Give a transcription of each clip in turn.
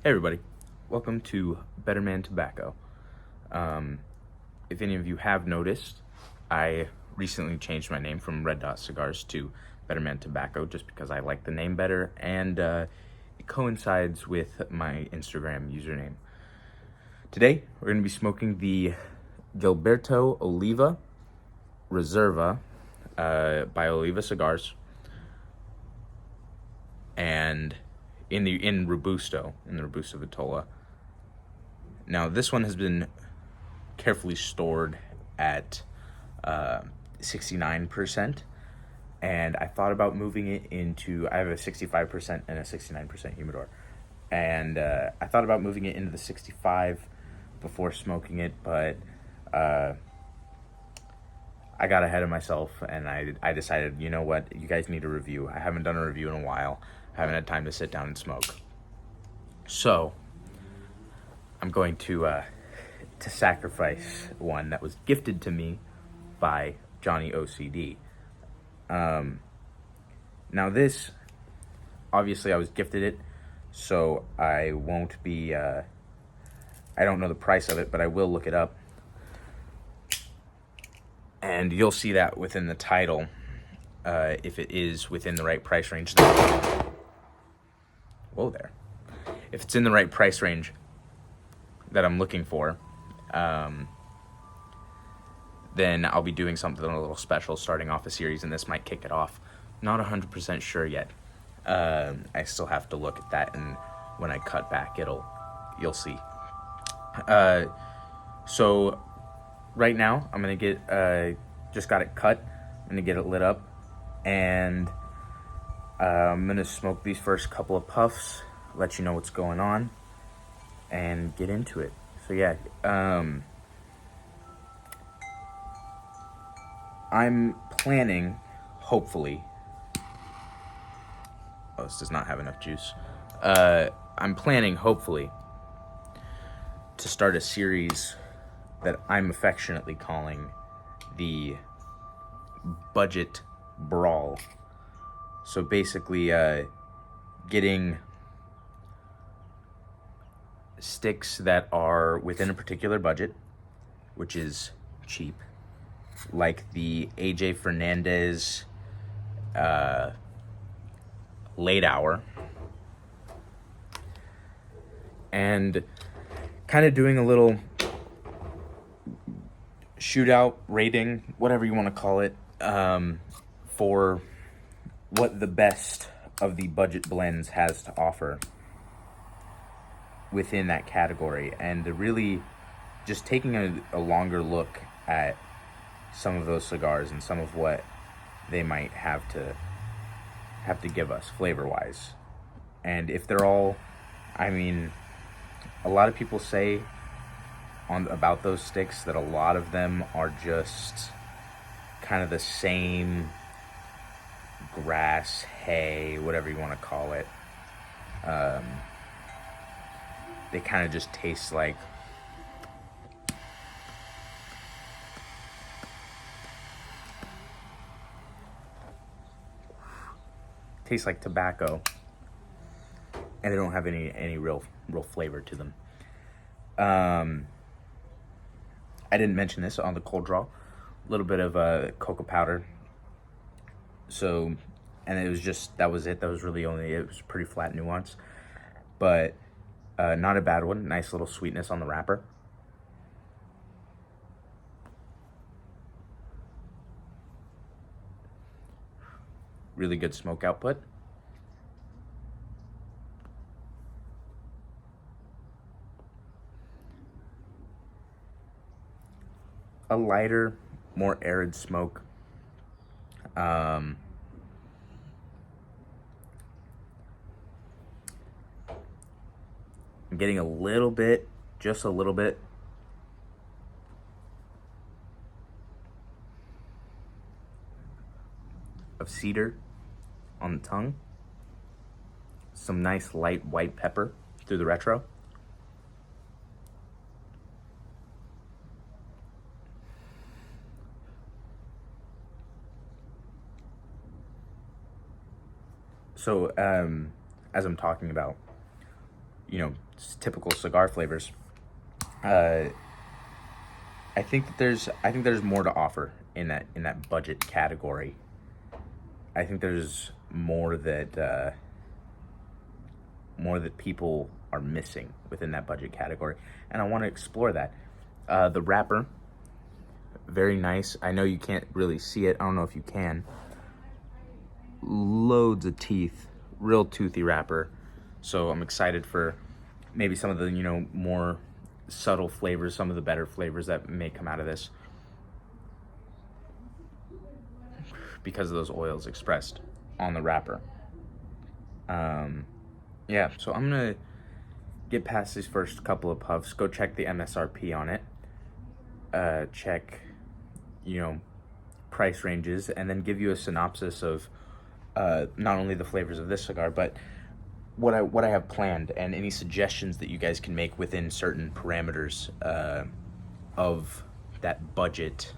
Hey everybody, welcome to Better Man Tobacco. If any of you have noticed, I recently changed my name from Red Dot Cigars to Better Man Tobacco just because I like the name better and it coincides with my Instagram username. Today, we're going to be smoking the Gilberto Oliva Reserva by Oliva Cigars and in the Robusto Vitola. Now this one has been carefully stored at 69%, and I thought about moving it into, I have a 65% and a 69% humidor, and I thought about moving it into the 65 before smoking it, but I got ahead of myself and I decided, you know what, you guys need a review. I haven't done a review in a while. I haven't had time to sit down and smoke. So I'm going to sacrifice one that was gifted to me by Johnny OCD. Now this, obviously I was gifted it, so I won't be, I don't know the price of it, but I will look it up. And you'll see that within the title, if it is within the right price range. Whoa there. If it's in the right price range that I'm looking for, then I'll be doing something a little special, starting off a series, and this might kick it off. Not 100% sure yet. I still have to look at that, and when I cut back, you'll see. So right now, I'm gonna get, just got it cut. I'm gonna get it lit up, and I'm gonna smoke these first couple of puffs, let you know what's going on, and get into it. So yeah, I'm planning, hopefully, oh, this does not have enough juice. I'm planning, hopefully, to start a series that I'm affectionately calling the Budget Brawl. So basically, getting sticks that are within a particular budget, which is cheap, like the AJ Fernandez late hour, and kind of doing a little shootout rating, whatever you want to call it, for what the best of the budget blends has to offer within that category, and really just taking a longer look at some of those cigars and some of what they might have to give us flavor wise. And if they're all, I mean, a lot of people say about those sticks that a lot of them are just kind of the same grass, hay, whatever you want to call it. They kind of just taste like tobacco, and they don't have any real flavor to them. I didn't mention this on the cold draw. A little bit of cocoa powder. So, and it was just, that was it. That was really it was pretty flat nuance, but not a bad one. Nice little sweetness on the wrapper. Really good smoke output. A lighter, more arid smoke. I'm getting a little bit, just a little bit, of cedar on the tongue. Some nice light white pepper through the retro. So, as I'm talking about, typical cigar flavors. I think there's more to offer in that budget category. I think there's more that people are missing within that budget category, and I want to explore that. The wrapper, very nice. I know you can't really see it. I don't know if you can. Loads of teeth, real toothy wrapper. So I'm excited for maybe some of the more subtle flavors, some of the better flavors that may come out of this because of those oils expressed on the wrapper. Yeah, so I'm gonna get past these first couple of puffs, go check the MSRP on it, check price ranges, and then give you a synopsis of not only the flavors of this cigar, but what I have planned, and any suggestions that you guys can make within certain parameters of that budget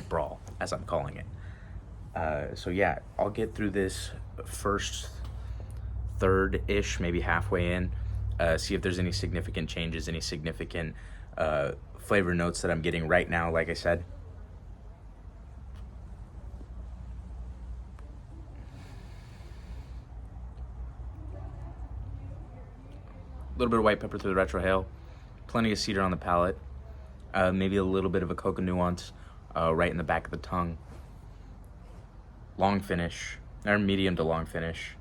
brawl, as I'm calling it. So yeah, I'll get through this first third-ish, maybe halfway in, see if there's any significant changes, any significant flavor notes that I'm getting right now. Like I said, a little bit of white pepper through the retrohale, plenty of cedar on the palate, maybe a little bit of a coca nuance right in the back of the tongue. Long finish, or medium to long finish.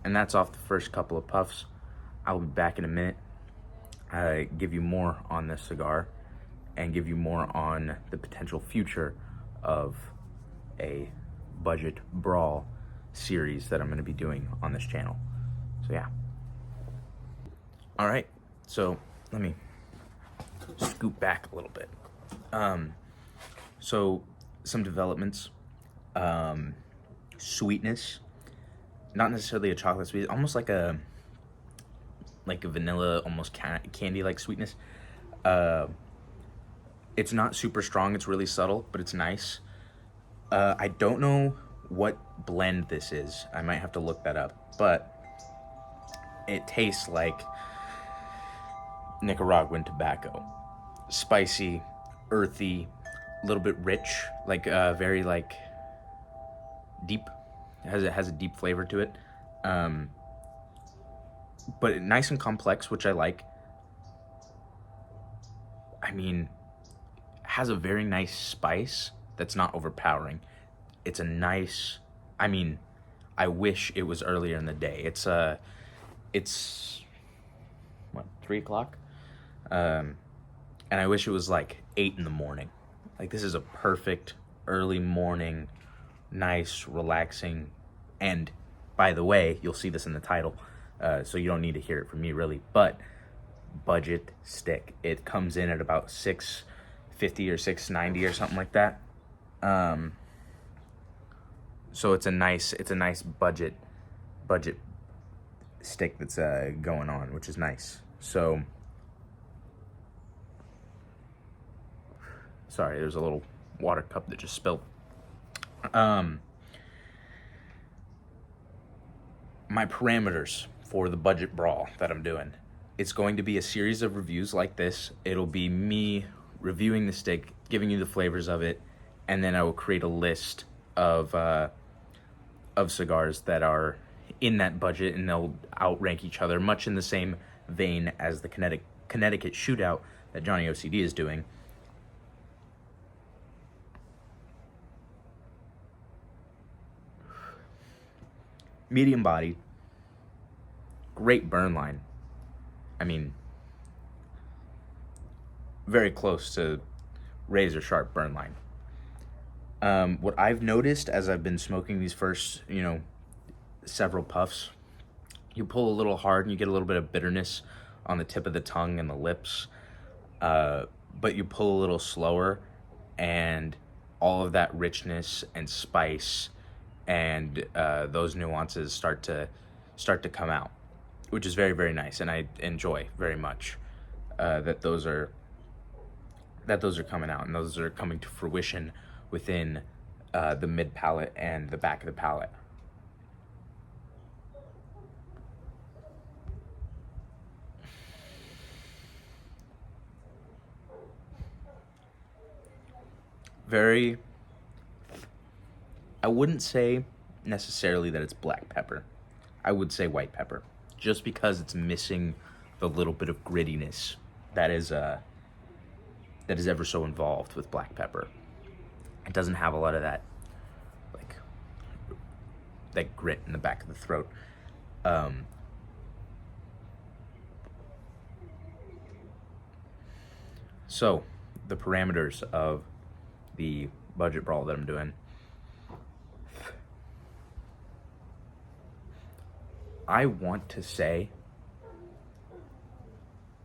And that's off the first couple of puffs. I'll be back in a minute, give you more on this cigar, and give you more on the potential future of a budget brawl series that I'm going to be doing on this channel. So yeah. All right, so let me scoot back a little bit. So some developments, sweetness, not necessarily a chocolate sweet, almost like a vanilla, almost candy-like sweetness. It's not super strong, it's really subtle, but it's nice. I don't know what blend this is. I might have to look that up, but it tastes like Nicaraguan tobacco. Spicy, earthy, a little bit rich, like very like deep. It has a deep flavor to it, but nice and complex, which I like. I mean, has a very nice spice that's not overpowering. It's a nice, I mean, I wish it was earlier in the day. It's what, 3 o'clock? And I wish it was like 8 in the morning. Like, this is a perfect early morning, nice, relaxing, and by the way, you'll see this in the title, so you don't need to hear it from me really, but budget stick. It comes in at about $6.50 or $6.90 or something like that. So it's a nice budget stick that's going on, which is nice. So sorry, there's a little water cup that just spilled. My parameters for the budget brawl that I'm doing, it's going to be a series of reviews like this. It'll be me reviewing the stick, giving you the flavors of it, and then I will create a list of cigars that are in that budget, and they'll outrank each other, much in the same vein as the Connecticut shootout that Johnny OCD is doing. Medium body, great burn line. I mean, very close to razor sharp burn line. What I've noticed as I've been smoking these first, several puffs, you pull a little hard and you get a little bit of bitterness on the tip of the tongue and the lips, but you pull a little slower and all of that richness and spice and those nuances start to come out, which is very, very nice, and I enjoy very much that those are coming out, and those are coming to fruition within the mid palate and the back of the palate. very, I wouldn't say necessarily that it's black pepper. I would say white pepper, just because it's missing the little bit of grittiness that is ever so involved with black pepper. It doesn't have a lot of that, like, that grit in the back of the throat. So, the parameters of the budget brawl that I'm doing. I want to say,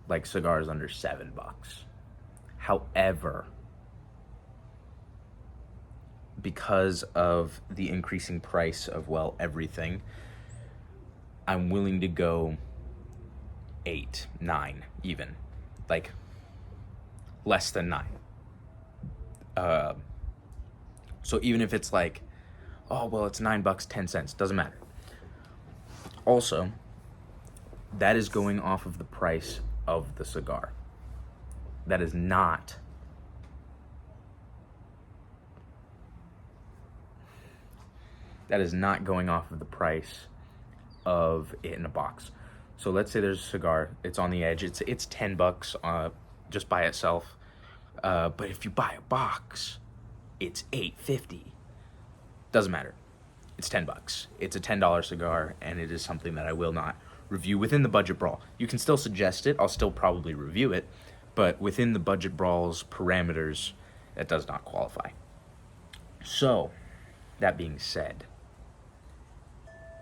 like, cigars under $7. However, because of the increasing price of, well, everything, I'm willing to go 8, 9, even. Like, less than 9. So even if it's like, oh, well, it's $9, 10 cents, doesn't matter. Also, that is going off of the price of the cigar. That is not going off of the price of it in a box. So let's say there's a cigar, it's on the edge, it's $10 just by itself. But if you buy a box, it's $8.50. Doesn't matter. It's $10. It's a $10 cigar, and it is something that I will not review within the budget brawl. You can still suggest it. I'll still probably review it, but within the budget brawl's parameters, that does not qualify. So, that being said,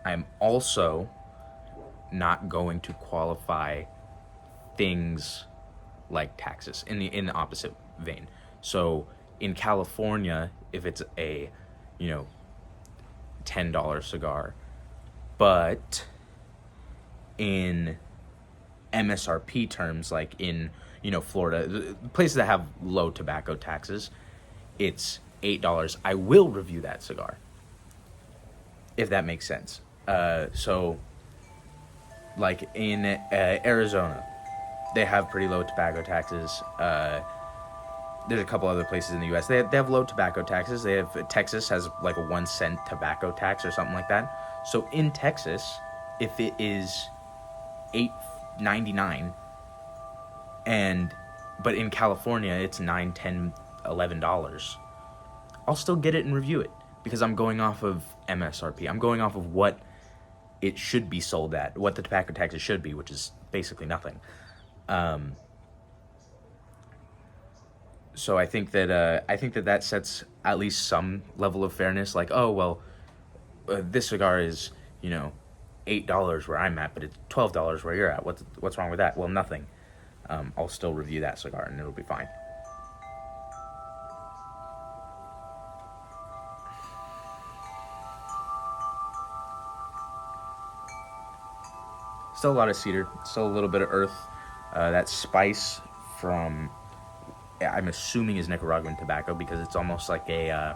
I'm also not going to qualify things like taxes in the opposite vein. So in California, if it's a, $10 cigar, but in MSRP terms, like in, Florida, places that have low tobacco taxes, it's $8. I will review that cigar, if that makes sense. So, like in Arizona, they have pretty low tobacco taxes. There's a couple other places in the U.S. They have low tobacco taxes. Texas has like a 1 cent tobacco tax or something like that. So in Texas, if it is $8.99, but in California it's $9, $10, $11, I'll still get it and review it because I'm going off of MSRP. I'm going off of what it should be sold at, what the tobacco taxes should be, which is basically nothing. So I think that sets at least some level of fairness. Like, oh well, this cigar is $8 where I'm at, but it's $12 where you're at. What's wrong with that? Well, nothing. I'll still review that cigar and it'll be fine. Still a lot of cedar, still a little bit of earth. That spice from, I'm assuming, is Nicaraguan tobacco because it's almost like a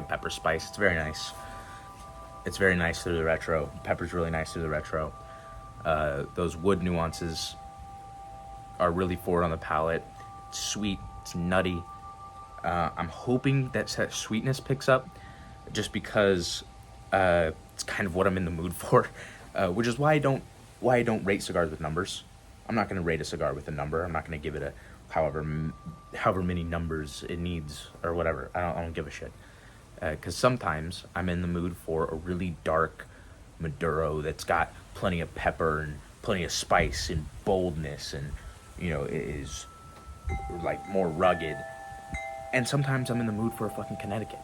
pepper spice. It's very nice. It's very nice through the retro. Pepper's really nice through the retro. Those wood nuances are really forward on the palate. It's sweet. It's nutty. I'm hoping that sweetness picks up, just because it's kind of what I'm in the mood for. Which is why I don't rate cigars with numbers. I'm not going to rate a cigar with a number. I'm not going to give it a however many numbers it needs or whatever. I don't give a shit. Because sometimes I'm in the mood for a really dark Maduro that's got plenty of pepper and plenty of spice and boldness, and it is like more rugged. And sometimes I'm in the mood for a fucking Connecticut.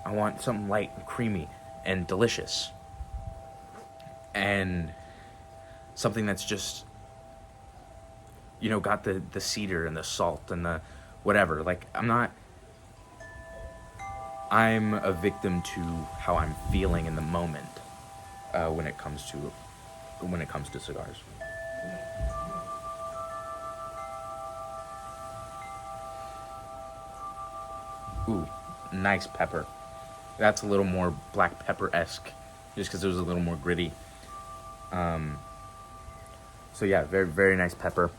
I want something light and creamy and delicious. And something that's just, got the cedar and the salt and the whatever. Like, I'm a victim to how I'm feeling in the moment when it comes to cigars. Ooh, nice pepper. That's a little more black pepper-esque, just because it was a little more gritty. So yeah, very, very nice pepper.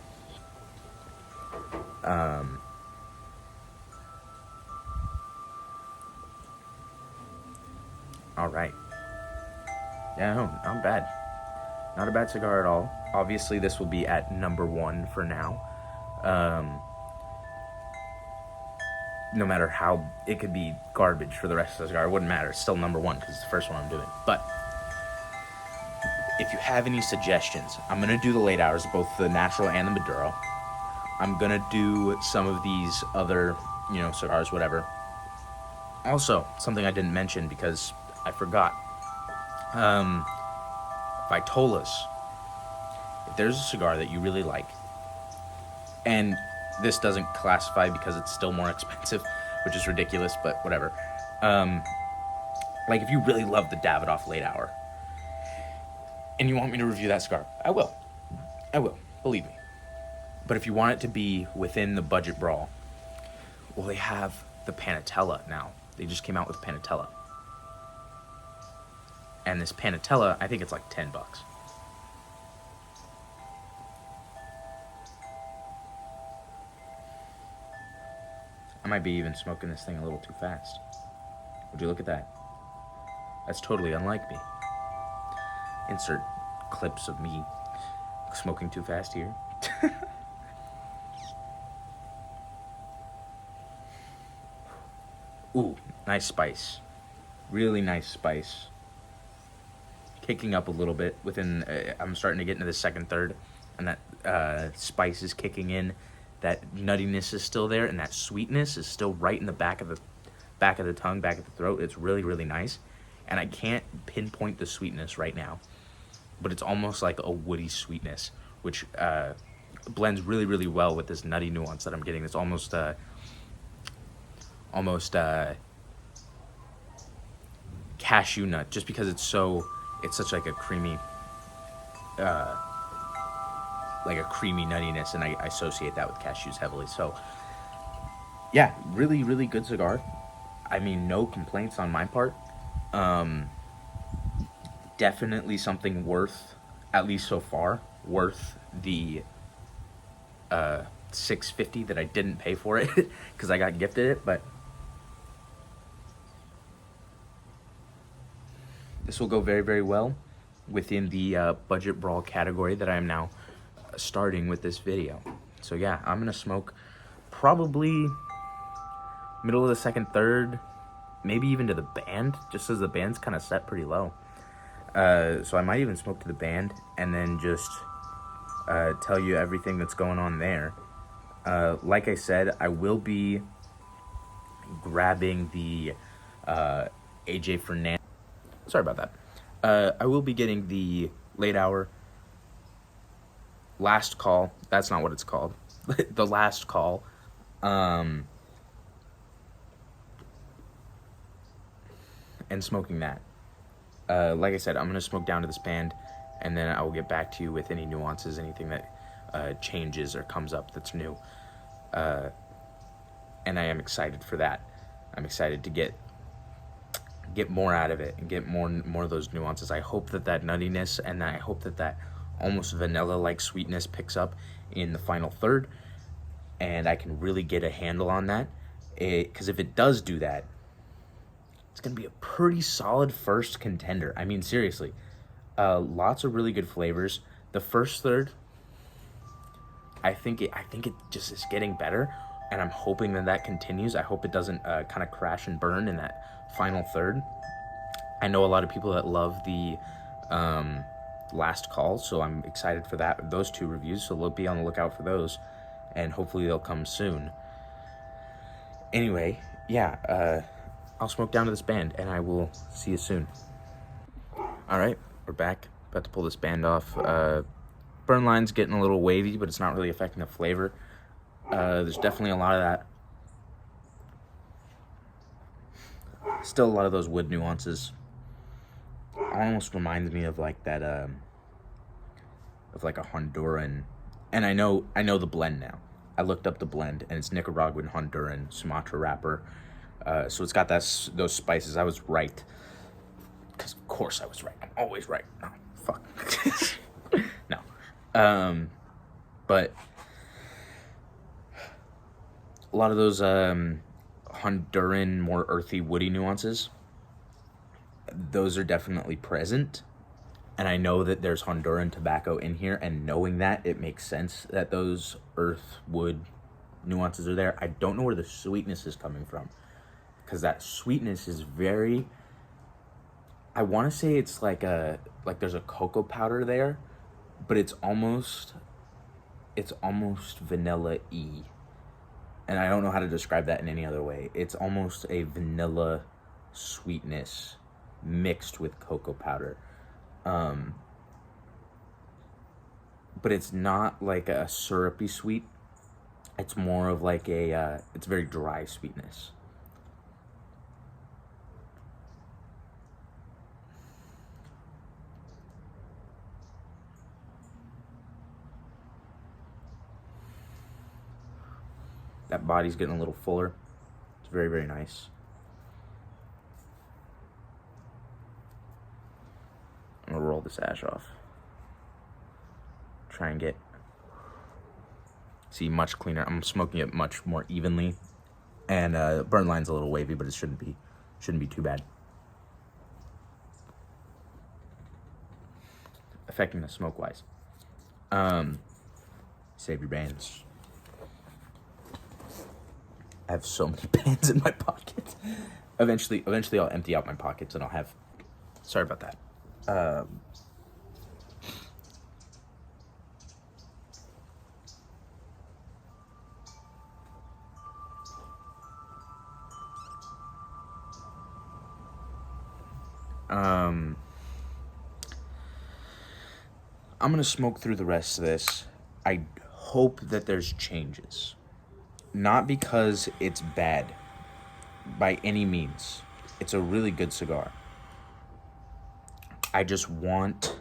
All right. Yeah, no, not bad. Not a bad cigar at all. Obviously, this will be at number 1 for now. No matter how, it could be garbage for the rest of the cigar. It wouldn't matter. It's still number 1 because it's the first one I'm doing. But if you have any suggestions, I'm going to do the late hours, both the natural and the Maduro. I'm going to do some of these other, cigars, whatever. Also, something I didn't mention because I forgot. Vitolas. If there's a cigar that you really like, and this doesn't classify because it's still more expensive, which is ridiculous, but whatever. Like if you really love the Davidoff late hour, and you want me to review that cigar, I will. Believe me. But if you want it to be within the budget BRAWL, well, they have the Panatella now. They just came out with Panatella. And this Panatella, I think it's like $10. I might be even smoking this thing a little too fast. Would you look at that? That's totally unlike me. Insert clips of me smoking too fast here. Ooh, nice spice. Really nice spice. Kicking up a little bit within, I'm starting to get into the second, third, and that spice is kicking in. That nuttiness is still there, and that sweetness is still right in the back of the tongue, back of the throat. It's really, really nice. And I can't pinpoint the sweetness right now, but it's almost like a woody sweetness, which blends really, really well with this nutty nuance that I'm getting. It's almost cashew nut, just because it's such like a creamy, nuttiness, and I associate that with cashews heavily. So yeah, really, really good cigar. I mean, no complaints on my part. Definitely something worth, at least so far, worth the $6.50 that I didn't pay for it because I got gifted it. But this will go very, very well within the budget BRAWL category that I am now starting with this video. So yeah, I'm gonna smoke probably middle of the second, third, maybe even to the band, just as the band's kind of set pretty low. So I might even smoke to the band and then just tell you everything that's going on there. Like I said, I will be grabbing the AJ Fernandez. Sorry about that. I will be getting the late hour last call. That's not what it's called. The last call. And smoking that. Like I said, I'm going to smoke down to this band, and then I will get back to you with any nuances, anything that changes or comes up that's new. And I am excited for that. I'm excited to get more out of it and get more of those nuances. I hope that nuttiness and I hope that almost vanilla-like sweetness picks up in the final third, and I can really get a handle on that. Because if it does do that, it's going to be a pretty solid first contender. I mean, seriously, lots of really good flavors. The first third, I think it just is getting better, and I'm hoping that continues. I hope it doesn't kind of crash and burn in that final third. I know a lot of people that love the last call, so I'm excited for those two reviews, so be on the lookout for those, and hopefully they'll come soon. Anyway, yeah, I'll smoke down to this band, and I will see you soon. Alright, we're back. About to pull this band off. Burn line's getting a little wavy, but it's not really affecting the flavor. There's definitely a lot of that. Still a lot of those wood nuances. Almost reminds me of like that, of like a Honduran. And I know the blend now. I looked up the blend, and it's Nicaraguan, Honduran, Sumatra wrapper. So it's got those spices. I was right. Because of course I was right. I'm always right. No, fuck. No. But a lot of those Honduran, more earthy, woody nuances. those are definitely present. And I know that there's Honduran tobacco in here, and knowing that, it makes sense that those earth wood nuances are there. I don't know where the sweetness is coming from, because that sweetness is very, I want to say it's like there's a cocoa powder there, but it's almost vanilla-y. And I don't know how to describe that in any other way. It's almost a vanilla sweetness mixed with cocoa powder. But it's not like a syrupy sweet. It's more of like it's very dry sweetness. That body's getting a little fuller. It's very, very nice. I'm gonna roll this ash off. Try and see much cleaner. I'm smoking it much more evenly, and burn line's a little wavy, but it shouldn't be too bad. Affecting the smoke wise. Save your bands. I have so many bands in my pockets. Eventually I'll empty out my pockets and I'll have. Sorry about that. I'm gonna smoke through the rest of this. I hope that there's changes. Not because it's bad by any means. It's a really good cigar. I just want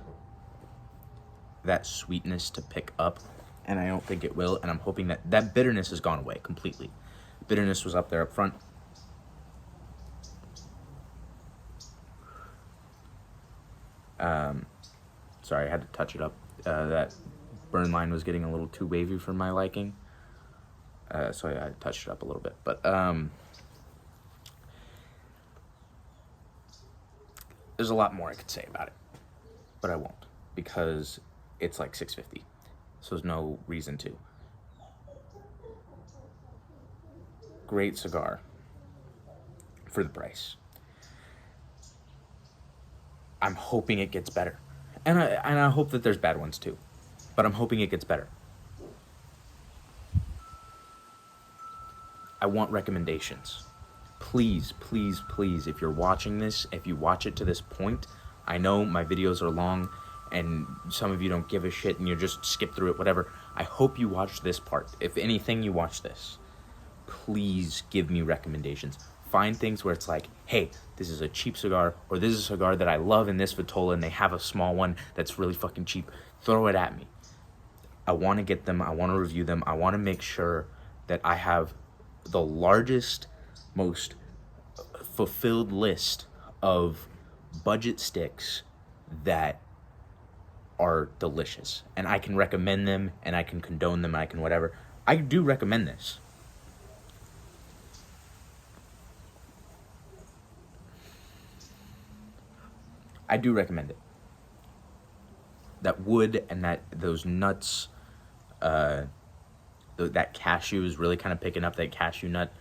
that sweetness to pick up, and I don't think it will, and I'm hoping that bitterness has gone away completely. Bitterness was up there up front. Sorry, I had to touch it up. That burn line was getting a little too wavy for my liking. So I touched it up a little bit. But there's a lot more I could say about it. But I won't, because it's like $6.50. So there's no reason to. Great cigar for the price. I'm hoping it gets better. And I hope that there's bad ones too. But I'm hoping it gets better. I want recommendations. Please, please, please, if you're watching this, if you watch it to this point, I know my videos are long and some of you don't give a shit and you just skip through it, whatever. I hope you watch this part. If anything, you watch this. Please give me recommendations. Find things where it's like, hey, this is a cheap cigar, or this is a cigar that I love in this Vitola and they have a small one that's really fucking cheap. Throw it at me. I want to get them. I want to review them. I want to make sure that I have the largest, most fulfilled list of budget sticks that are delicious. And I can recommend them, and I can condone them, and I can whatever. I do recommend this. I do recommend it. That wood and those nuts, that cashew is really kind of picking up. That cashew nut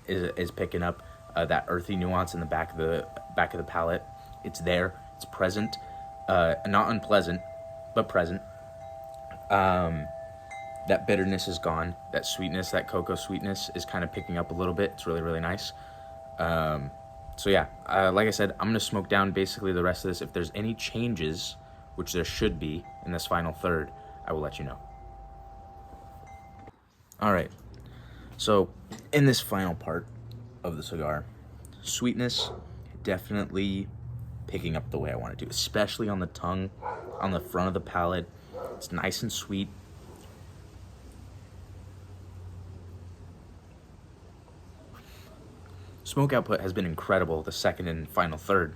is picking up that earthy nuance in the back of the palate. It's there. It's present. Not unpleasant, but present. That bitterness is gone. That sweetness, that cocoa sweetness, is kind of picking up a little bit. It's really, really nice. So yeah, like I said, I'm going to smoke down basically the rest of this. If there's any changes, which there should be in this final third, I will let you know. All right, so in this final part of the cigar, sweetness definitely picking up the way I want it to, especially on the tongue, on the front of the palate. It's nice and sweet. Smoke output has been incredible, the second and final third.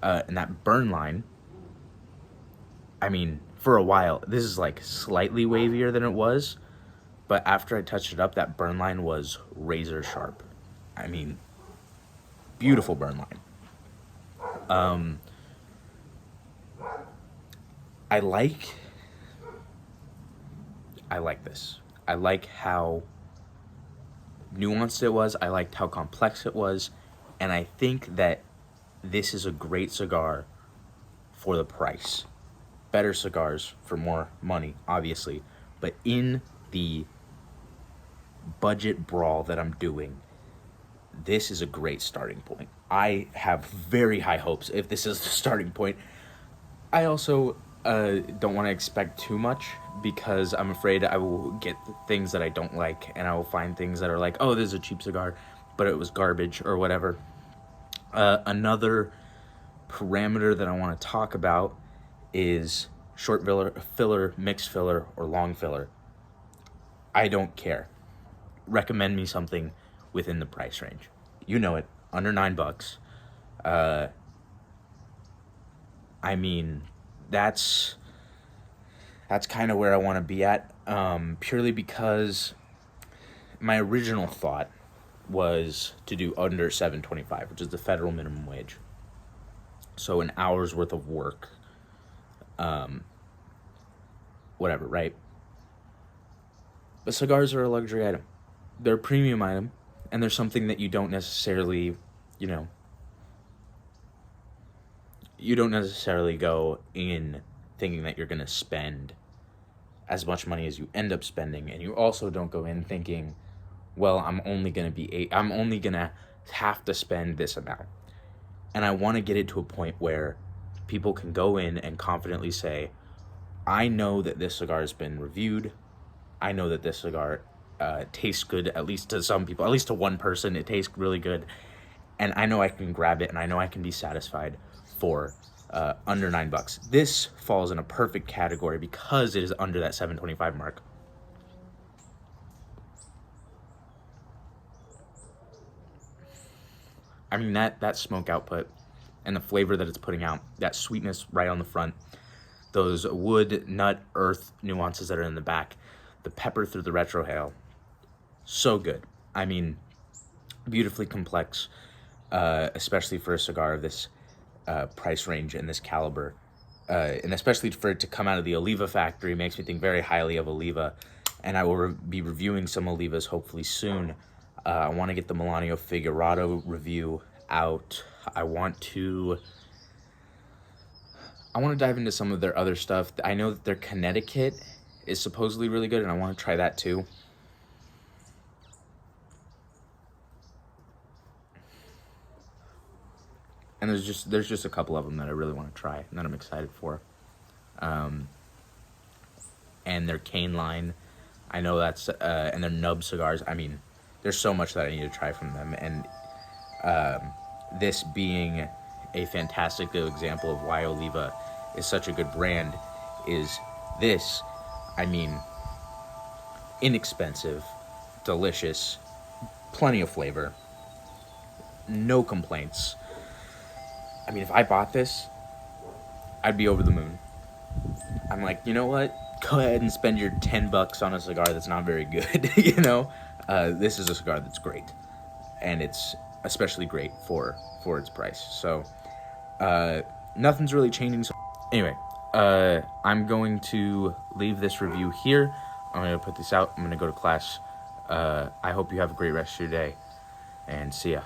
And that burn line, I mean, for a while, this is like slightly wavier than it was, but after I touched it up, that burn line was razor sharp. I mean, beautiful burn line. I like this. I like how nuanced it was. I liked how complex it was. And I think that this is a great cigar for the price. Better cigars for more money, obviously. But in the budget brawl that I'm doing, this is a great starting point. I have very high hopes if this is the starting point. I also don't want to expect too much, because I'm afraid I will get things that I don't like, and I will find things that are like, oh, this is a cheap cigar, but it was garbage or whatever. Another parameter that I want to talk about is short filler, mixed filler, or long filler. I don't care. Recommend me something within the price range. You know it, under $9. I mean, that's kind of where I want to be at, purely because my original thought was to do under $7.25, which is the federal minimum wage. So an hour's worth of work, whatever, right? But cigars are a luxury item. They're a premium item, and they're something that you don't necessarily, you don't necessarily go in thinking that you're going to spend as much money as you end up spending, and you also don't go in thinking, well, I'm only going to have to spend this amount. And I want to get it to a point where people can go in and confidently say, I know that this cigar has been reviewed. I know that this cigar tastes good, at least to some people, at least to one person, it tastes really good. And I know I can grab it, and I know I can be satisfied for under $9. This falls in a perfect category because it is under that $7.25 mark. I mean, that smoke output and the flavor that it's putting out, that sweetness right on the front, those wood, nut, earth nuances that are in the back, the pepper through the retrohale, so good. I mean, beautifully complex, especially for a cigar of this price range and this caliber, and especially for it to come out of the Oliva factory makes me think very highly of Oliva, and I will be reviewing some Olivas hopefully soon. I want to get the Melanio Figurado review out. I want to dive into some of their other stuff. I know that their Connecticut is supposedly really good, and I want to try that too. And there's just a couple of them that I really want to try and that I'm excited for. And their cane line, I know that's and their nub cigars. I mean, there's so much that I need to try from them, and this being a fantastic example of why Oliva is such a good brand is this. I mean, inexpensive, delicious, plenty of flavor, no complaints. I mean, if I bought this, I'd be over the moon. I'm like, you know what? Go ahead and spend your $10 on a cigar that's not very good, This is a cigar that's great, and it's especially great for its price. So, nothing's really changing. So, anyway, I'm going to leave this review here. I'm going to put this out. I'm going to go to class. I hope you have a great rest of your day, and see ya.